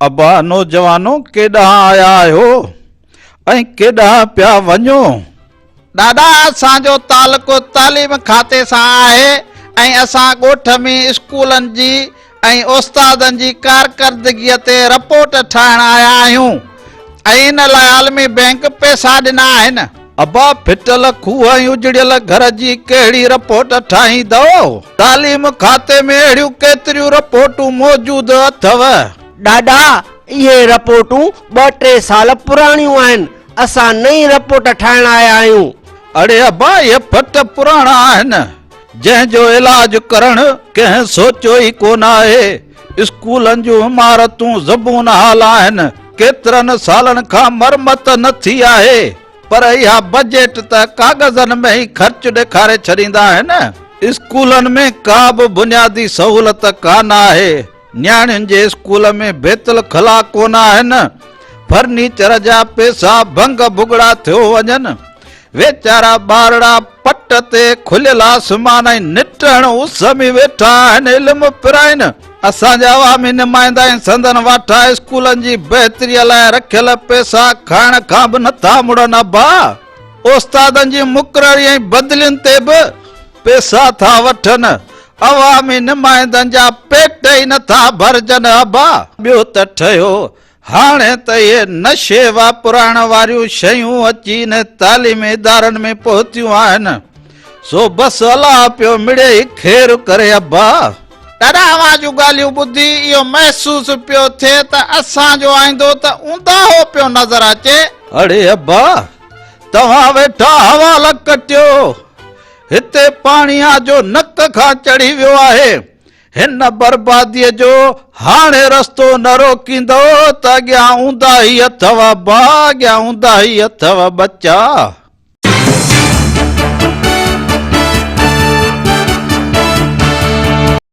अबा नौजवानो केॾां आया आहियो ऐं केॾां पिया वञो? दादा असांजो तालुको तालीम खाते सां आहे ऐं असां ॻोठ में स्कूलनि जी ऐं उस्तादनि जी कारकर्दगीअ ते रिपोर्ट ठाहिण आया आहियूं ऐं इन लाइ आलमी बैंक पैसा ॾिना आहिनि। अबा फिटल खूह ऐं उजड़ियल घर जी कहिड़ी रिपोर्ट ठाहींदव? तालीम खाते में अहिड़ियूं केतिरियूं रिपोर्टूं मौजूद अथव। ॾाॾा इहे रिपोर्टूं 2-3 साल पुराणियूं आहिनि। असां नई रिपोर्ट ठाहिण आया आहियूं। अड़े अबा ये फट पुराणा आहिनि जंहिंजो इलाज करण कंहिं सोचियो ई कोन आहे। स्कूलनि जूं इमारतूं ज़बून हाल आहिनि, केतिरनि सालनि खां मरमत न थी आहे, पर इहा बजट त कागज़नि में ई ख़र्च ॾेखारे छॾींदा आहिनि। स्कूलनि में का बि बुनियादी सहूलियत कान आहे। न्याणियुनि जे स्कूल में बेतल खला कोन आहिनि। फर्नीचर जा पैसा भंग भुगड़ा थियो वञनि। वेचारा ॿारड़ा पट ते खुलियल आसमान ऐं निटण उस में वेठा आहिनि इल्मु पिराइनि। असांजा अवामी नुमाइंदा ऐं संदन वाठा स्कूलनि जी बहितरीअ लाइ रखियल पैसा खाइण खां बि नथा मुड़नि। अबा उस्तादनि जी मुक़ररी ऐं बदिलियुनि ते बि पैसा था वठनि। अवामी नुमाइंदनि जा पेट ई नथा भरजनि। अबा ॿियो त ठहियो हाणे त इहे नशे वापुराइण वारियूं शयूं अची न तालीमी इदारनि में पहुतियूं आहिनि, सो बस अलाह पियो मिड़े ई खेर करे। अबा दादा अवां जूं ॻाल्हियूं ॿुधी इहो महसूस पियो थिए त असांजो आईंदो त ऊंदाहो पियो नज़र अचे। अड़े अबा तव्हां वेठा हवाला कटियो, हिते पाणीअ जो नक खां चढ़ी वियो आहे। हिन बर्बादीअ जो हाणे रस्तो न रोकींदो त अॻियां ऊंदा ई अथव। अबा अॻियां ऊंदा ई अथव बच्चा।